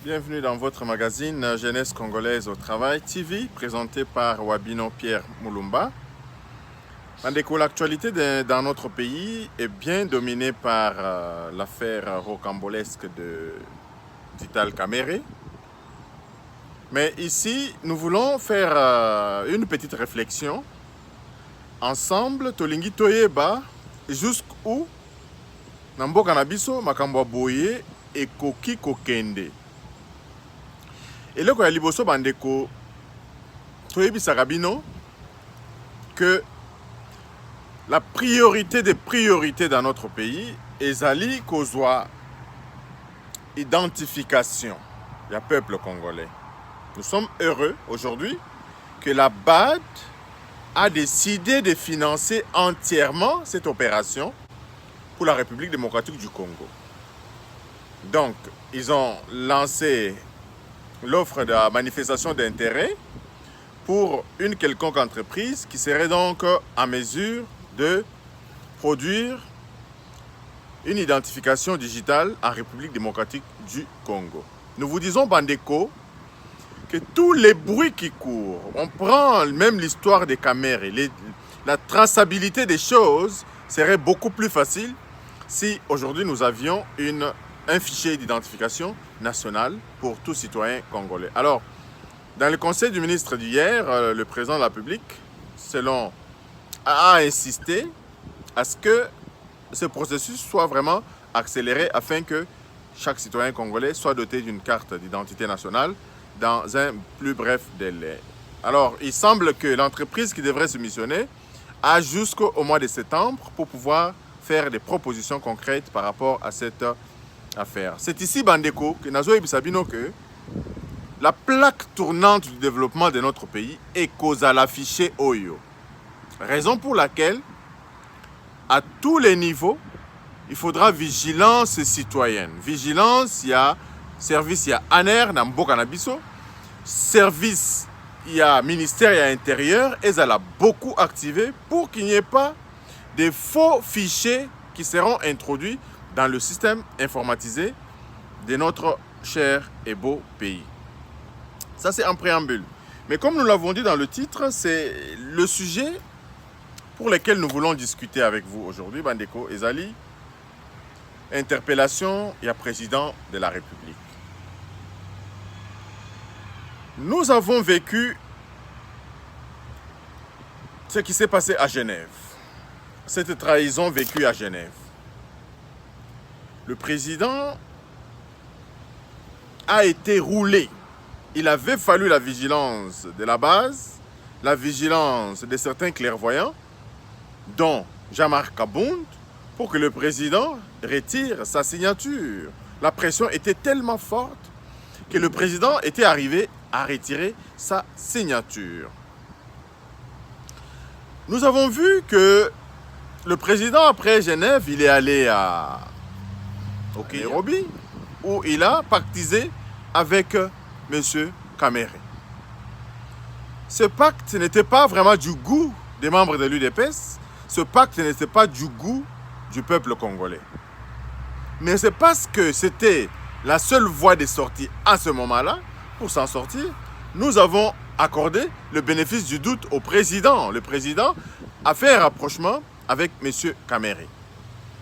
Bienvenue dans votre magazine Jeunesse Congolaise au Travail TV, présenté par Wabino Pierre Moulumba. L'actualité dans notre pays est bien dominée par l'affaire rocambolesque de Vital Kamerhe. Mais ici, nous voulons faire une petite réflexion. Ensemble, Tolingi Toyeba, jusqu'où Namboka Nabiso, Makambo Boye et Koki Kokende. Et là, quand il y a liboso bandeko, Toyebi Sarabino, que la priorité des priorités dans notre pays est Ali Kozwa identification du peuple congolais. Nous sommes heureux aujourd'hui que la BAD a décidé de financer entièrement cette opération pour la République démocratique du Congo. Donc, ils ont lancé l'offre de la manifestation d'intérêt pour une quelconque entreprise qui serait donc en mesure de produire une identification digitale en République démocratique du Congo. Nous vous disons, Bandeko, que tous les bruits qui courent, on prend même l'histoire des Kamerhe, la traçabilité des choses serait beaucoup plus facile si aujourd'hui nous avions un fichier d'identification national pour tout citoyen congolais. Alors, dans le conseil du ministre d'hier, le président de la République, a insisté à ce que ce processus soit vraiment accéléré afin que chaque citoyen congolais soit doté d'une carte d'identité nationale dans un plus bref délai. Alors, il semble que l'entreprise qui devrait se missionner a jusqu'au mois de septembre pour pouvoir faire des propositions concrètes par rapport à cette affaire. C'est ici, Bandeko, que Nazoé Bissabino, que la plaque tournante du développement de notre pays est Kozala fiché Oyo. Raison pour laquelle, à tous les niveaux, il faudra vigilance citoyenne. Vigilance, il y a service, il y a ANER, Namboka Nabiso. Service, il y a ministère, il y a intérieur. Et ça l'a beaucoup activé pour qu'il n'y ait pas de faux fichiers qui seront introduits dans le système informatisé de notre cher et beau pays. Ça, c'est un préambule. Mais comme nous l'avons dit dans le titre, c'est le sujet pour lequel nous voulons discuter avec vous aujourd'hui, Bandeko Ezali. Interpellation, il y a président de la République. Nous avons vécu ce qui s'est passé à Genève. Cette trahison vécue à Genève. Le président a été roulé. Il avait fallu la vigilance de la base, la vigilance de certains clairvoyants, dont Jean-Marc Abound, pour que le président retire sa signature. La pression était tellement forte que le président était arrivé à retirer sa signature. Nous avons vu que le président, après Genève, il est allé au Nairobi, où il a pactisé avec M. Kamerhe. Ce pacte n'était pas vraiment du goût des membres de l'UDPS, ce pacte n'était pas du goût du peuple congolais. Mais c'est parce que c'était la seule voie de sortie à ce moment-là, pour s'en sortir, nous avons accordé le bénéfice du doute au président. Le président a fait un rapprochement avec M. Kamerhe.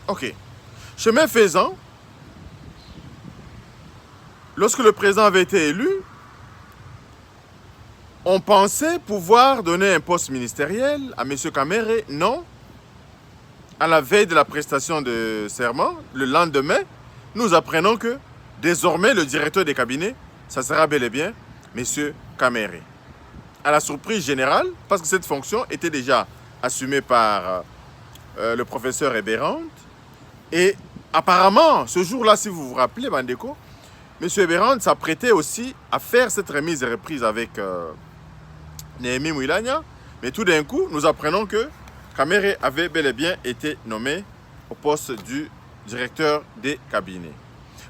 Ok. Chemin faisant, lorsque le président avait été élu, on pensait pouvoir donner un poste ministériel à M. Kamerhe. Non. À la veille de la prestation de serment, le lendemain, nous apprenons que désormais le directeur des cabinets, ça sera bel et bien M. Kamerhe. À la surprise générale, parce que cette fonction était déjà assumée par le professeur Eberand. Et apparemment, ce jour-là, si vous vous rappelez, Bandeko, M. Eberand s'apprêtait aussi à faire cette remise et reprise avec Néhémie Mouilanya. Mais tout d'un coup, nous apprenons que Kamerhe avait bel et bien été nommé au poste du directeur des cabinets.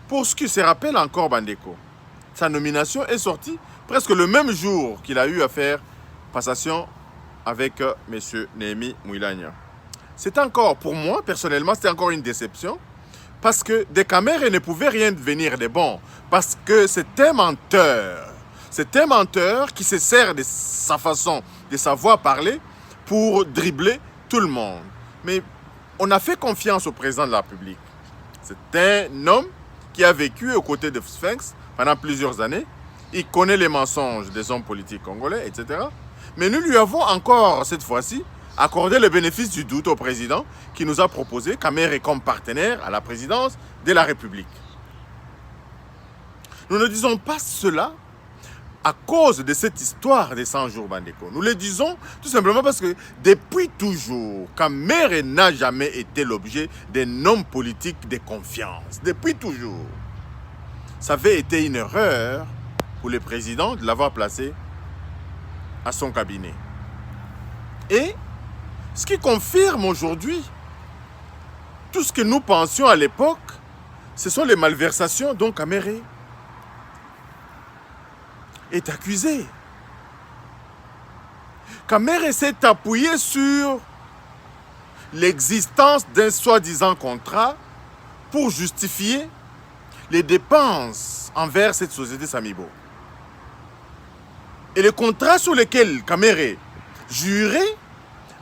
Pour ce qui se rappelle encore, Bandeko, sa nomination est sortie presque le même jour qu'il a eu à faire passation avec M. Néhémie Mouilanya. C'est encore, pour moi, personnellement, c'était encore une déception Parce que de Kamere ne pouvait rien devenir de bon. Parce que c'est un menteur. C'est un menteur qui se sert de sa façon, de sa voix parler pour dribbler tout le monde. Mais on a fait confiance au président de la République. C'est un homme qui a vécu aux côtés de Sphinx pendant plusieurs années. Il connaît les mensonges des hommes politiques congolais, etc. Mais nous lui avons encore, cette fois-ci, accordé le bénéfice du doute au président qui nous a proposé Kamere comme partenaire à la présidence de la République. Nous ne disons pas cela à cause de cette histoire des 100 jours Bandeko. Nous le disons tout simplement parce que depuis toujours, Kamere n'a jamais été l'objet d'un homme politique de confiance. Depuis toujours. Ça avait été une erreur pour le président de l'avoir placé à son cabinet. Et ce qui confirme aujourd'hui tout ce que nous pensions à l'époque, ce sont les malversations dont Kamere est accusé. Kamere s'est appuyé sur l'existence d'un soi-disant contrat pour justifier les dépenses envers cette société Samibo. Et le contrat sur lequel Kamere jurait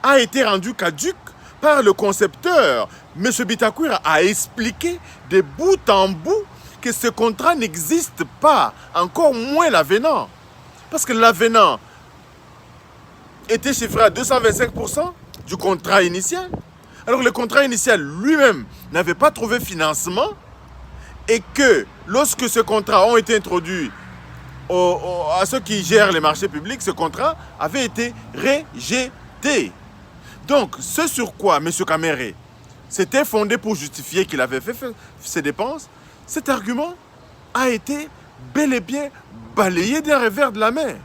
a été rendu caduc par le concepteur. M. Bitakwira a expliqué de bout en bout que ce contrat n'existe pas, encore moins l'avenant. Parce que l'avenant était chiffré à 225% du contrat initial. Alors le contrat initial lui-même n'avait pas trouvé financement et que lorsque ce contrat a été introduit à ceux qui gèrent les marchés publics, ce contrat avait été rejeté. Donc, ce sur quoi M. Kamere s'était fondé pour justifier qu'il avait fait ses dépenses, cet argument a été bel et bien balayé d'un revers de la main.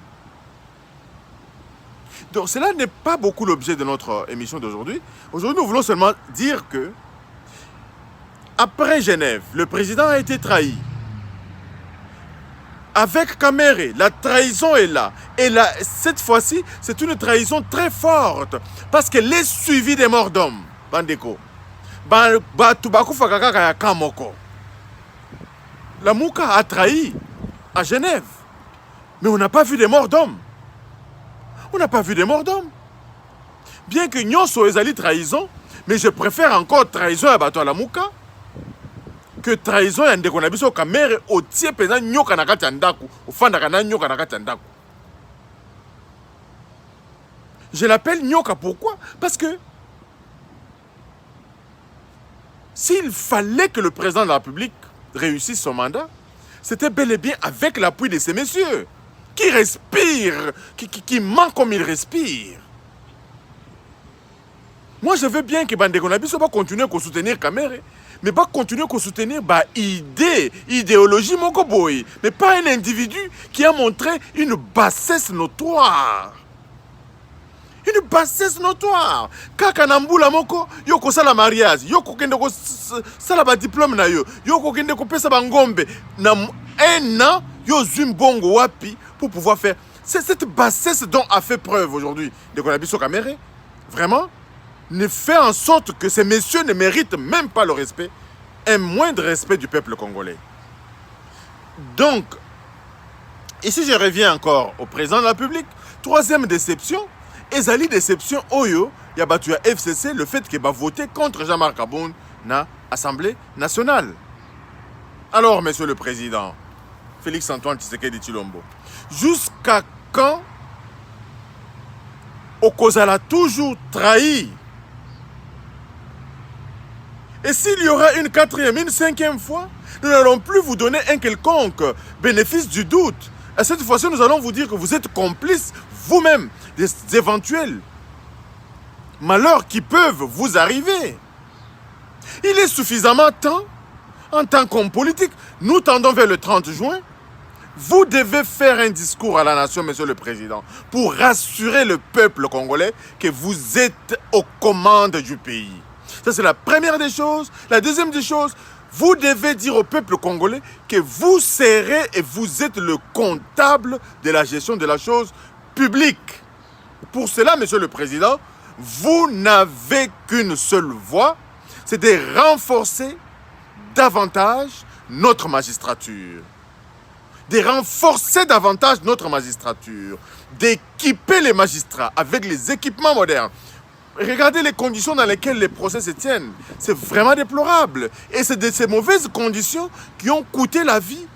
Donc, cela n'est pas beaucoup l'objet de notre émission d'aujourd'hui. Aujourd'hui, nous voulons seulement dire que, après Genève, le président a été trahi. Avec Kamere, la trahison est là. Et là, cette fois-ci, c'est une trahison très forte. Parce qu'elle est suivie des morts d'hommes. Bandeko. La Mouka a trahi à Genève. Mais on n'a pas vu des morts d'hommes. On n'a pas vu des morts d'hommes. Bien que Nyonso ezali trahison, mais je préfère encore trahison à Bato à la Mouka que trahison ya ndeko na biso Kamere otie peza nyoka na kati ya ndako ofandaka na nyoka na kati ya ndako. Je l'appelle nyoka pourquoi? Parce que s'il fallait que le président de la République réussisse son mandat, c'était bel et bien avec l'appui de ces messieurs qui respirent, qui mentent comme ils respirent. Moi, je veux bien que Bandeko na biso va continuer à soutenir Kamere, mais pas continuer à soutenir idéologie moko boy, mais pas un individu qui a montré une bassesse notoire. Une bassesse notoire. Kaka nambula moko, yoko sala mariage, yoko kende ko sala ba diplôme na yo, yoko kende ko pesa ba ngombe na un an, yo zimbongo wapi pour pouvoir faire. C'est cette bassesse dont a fait preuve aujourd'hui de Konabiso Kamere. Vraiment ne fait en sorte que ces messieurs ne méritent même pas le respect, un moindre respect du peuple congolais. Donc, ici je reviens encore au président de la République. Troisième déception, ezali déception oyo, ya batu ya FCC, le fait qu'il va voter contre Jean-Marc Aboun na Assemblée nationale. Alors, monsieur le président, Félix-Antoine Tshisekedi Tshilombo, jusqu'à quand Okozala toujours trahi? Et s'il y aura une quatrième, une cinquième fois, nous n'allons plus vous donner un quelconque bénéfice du doute. Et cette fois-ci, nous allons vous dire que vous êtes complices vous-même des éventuels malheurs qui peuvent vous arriver. Il est suffisamment temps, en tant qu'homme politique, nous tendons vers le 30 juin, vous devez faire un discours à la nation, monsieur le président, pour rassurer le peuple congolais que vous êtes aux commandes du pays. Ça, c'est la première des choses. La deuxième des choses, vous devez dire au peuple congolais que vous serez et vous êtes le comptable de la gestion de la chose publique. Pour cela, monsieur le président, vous n'avez qu'une seule voie, c'est de renforcer, davantage notre magistrature, de renforcer davantage notre magistrature, d'équiper les magistrats avec les équipements modernes. Regardez les conditions dans lesquelles les procès se tiennent. C'est vraiment déplorable. Et c'est de ces mauvaises conditions qui ont coûté la vie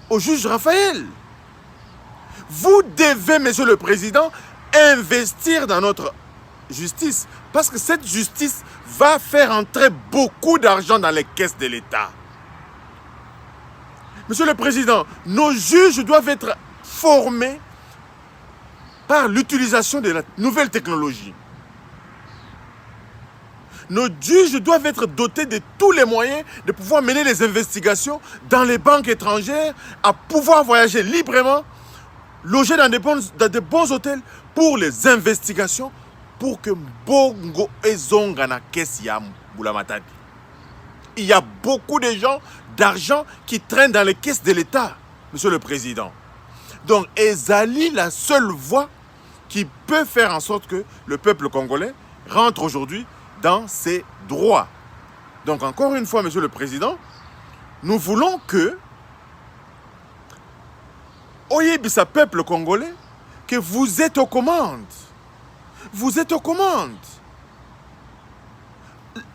au juge Raphaël. Vous devez, Monsieur le Président, investir dans notre justice. Parce que cette justice va faire entrer beaucoup d'argent dans les caisses de l'État. Monsieur le Président, nos juges doivent être formés par l'utilisation de la nouvelle technologie. Nos juges doivent être dotés de tous les moyens de pouvoir mener les investigations dans les banques étrangères, à pouvoir voyager librement, loger dans de bons hôtels pour les investigations, pour que Bongo ezongana kesia Boulamatadi. Il y a beaucoup de gens d'argent qui traînent dans les caisses de l'État, Monsieur le Président. Donc, Ezali, la seule voie qui peut faire en sorte que le peuple congolais rentre aujourd'hui dans ses droits. Donc, encore une fois, Monsieur le Président, nous voulons que, Oyebisa peuple congolais, que vous êtes aux commandes. Vous êtes aux commandes.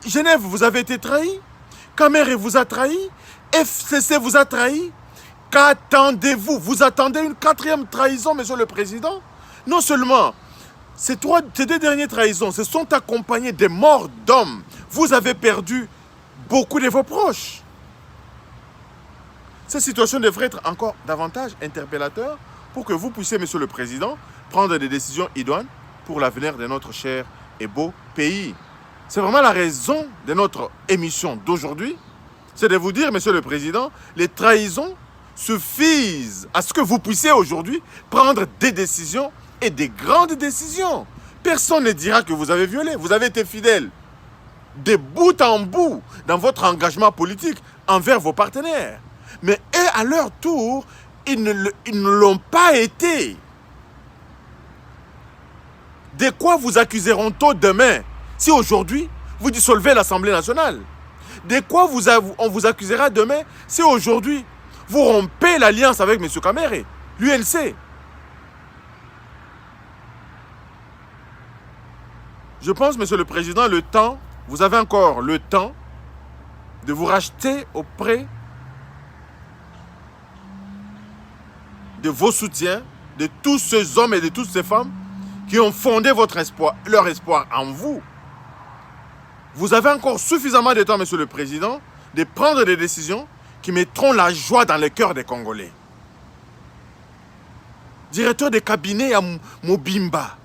Genève, vous avez été trahi. Caméré vous a trahi. FCC vous a trahi. Qu'attendez-vous? Vous attendez une quatrième trahison, Monsieur le Président? Non seulement ces deux dernières trahisons se sont accompagnées des morts d'hommes. Vous avez perdu beaucoup de vos proches. Cette situation devrait être encore davantage interpellateur pour que vous puissiez, Monsieur le Président, prendre des décisions idoines pour l'avenir de notre cher et beau pays. C'est vraiment la raison de notre émission d'aujourd'hui. C'est de vous dire, Monsieur le Président, les trahisons suffisent à ce que vous puissiez aujourd'hui prendre des décisions et des grandes décisions. Personne ne dira que vous avez violé. Vous avez été fidèle de bout en bout dans votre engagement politique envers vos partenaires. Mais eux, à leur tour, ils ne l'ont pas été. De quoi vous accuseront-ils demain si aujourd'hui vous dissolvez l'Assemblée nationale? De quoi on vous accusera demain si aujourd'hui vous rompez l'alliance avec M. Kamere, l'UNC? Je pense, Monsieur le Président, vous avez encore le temps de vous racheter auprès de vos soutiens, de tous ces hommes et de toutes ces femmes qui ont fondé leur espoir en vous. Vous avez encore suffisamment de temps, Monsieur le Président, de prendre des décisions qui mettront la joie dans le cœur des Congolais. Directeur de cabinet à Mobimba,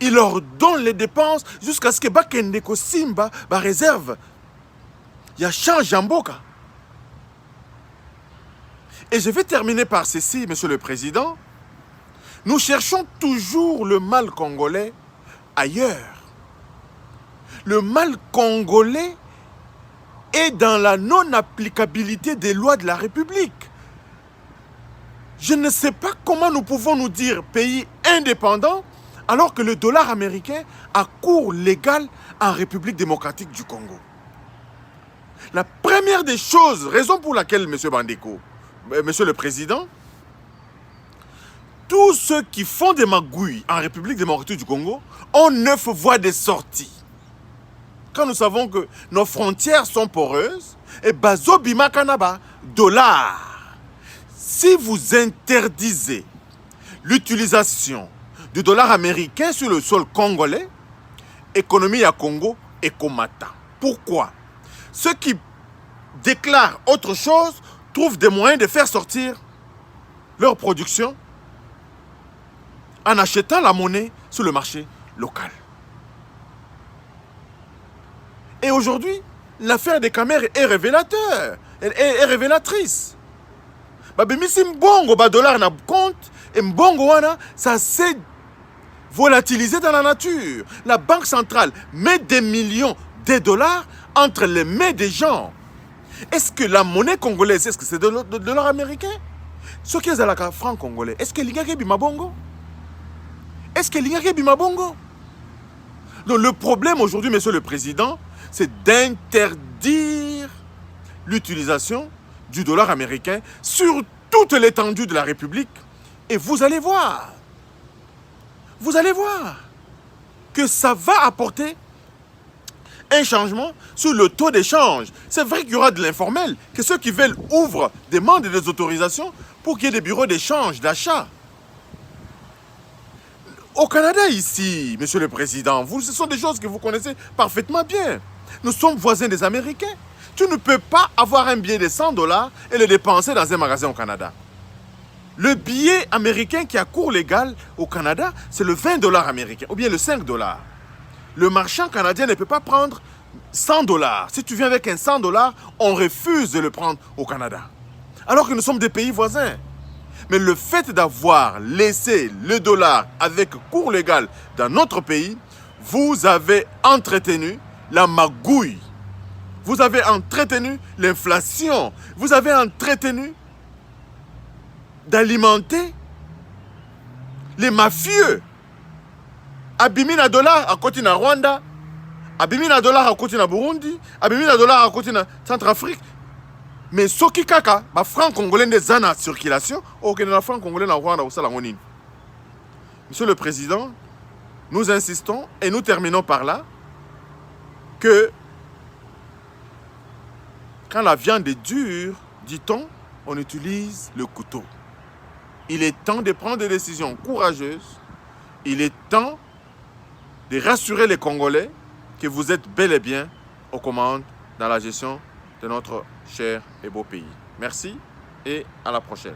il leur donne les dépenses jusqu'à ce que Bakendeko Simba réserve. Il y a change Jamboka. Et je vais terminer par ceci, Monsieur le Président. Nous cherchons toujours le mal congolais ailleurs. Le mal congolais est dans la non-applicabilité des lois de la République. Je ne sais pas comment nous pouvons nous dire pays indépendant alors que le dollar américain a cours légal en République démocratique du Congo. La première des choses, raison pour laquelle, Monsieur Bandeko, Monsieur le Président, tous ceux qui font des magouilles en République démocratique du Congo ont 9 voies de sortie. Quand nous savons que nos frontières sont poreuses, et bazo bima kanaba, dollar. Si vous interdisez l'utilisation du dollar américain sur le sol congolais, économie à Congo et Komata. Pourquoi? Ceux qui déclarent autre chose trouvent des moyens de faire sortir leur production en achetant la monnaie sur le marché local. Et aujourd'hui, l'affaire des Kamere est révélateur, elle est révélatrice. Babemisi mbongo ba dollar na compte et mbongo wana ça s'est volatilisé dans la nature. La banque centrale met des millions de dollars entre les mains des gens. Est-ce que la monnaie congolaise, est-ce que c'est de l'or américain? Ce qui est à la franc congolais, est-ce que l'ingake bimabongo? Est-ce que l'ingake bimabongo? Donc le problème aujourd'hui, Monsieur le Président, c'est d'interdire l'utilisation du dollar américain sur toute l'étendue de la République. Et vous allez voir que ça va apporter un changement sur le taux d'échange. C'est vrai qu'il y aura de l'informel, que ceux qui veulent ouvrent, demandent des autorisations pour qu'il y ait des bureaux d'échange, d'achat. Au Canada ici, Monsieur le Président, ce sont des choses que vous connaissez parfaitement bien. Nous sommes voisins des Américains. Tu ne peux pas avoir un billet de 100 $ et le dépenser dans un magasin au Canada. Le billet américain qui a cours légal au Canada, c'est le 20 $ américain, ou bien le 5 $. Le marchand canadien ne peut pas prendre 100 $. Si tu viens avec un 100 $, on refuse de le prendre au Canada. Alors que nous sommes des pays voisins. Mais le fait d'avoir laissé le dollar avec cours légal dans notre pays, vous avez entretenu la magouille. Vous avez entretenu l'inflation. Vous avez entretenu d'alimenter les mafieux. Abimina dollar à côté de Rwanda, abimina dollar à côté de Burundi, abimina dollar à côté de Centrafrique. Mais soki kaka, ba franc congolais des en circulation, aucun de franc congolais na Rwanda ou Salamoni. Monsieur le Président, nous insistons et nous terminons par là que quand la viande est dure, dit-on, on utilise le couteau. Il est temps de prendre des décisions courageuses. Il est temps de rassurer les Congolais que vous êtes bel et bien aux commandes dans la gestion de notre cher et beau pays. Merci et à la prochaine.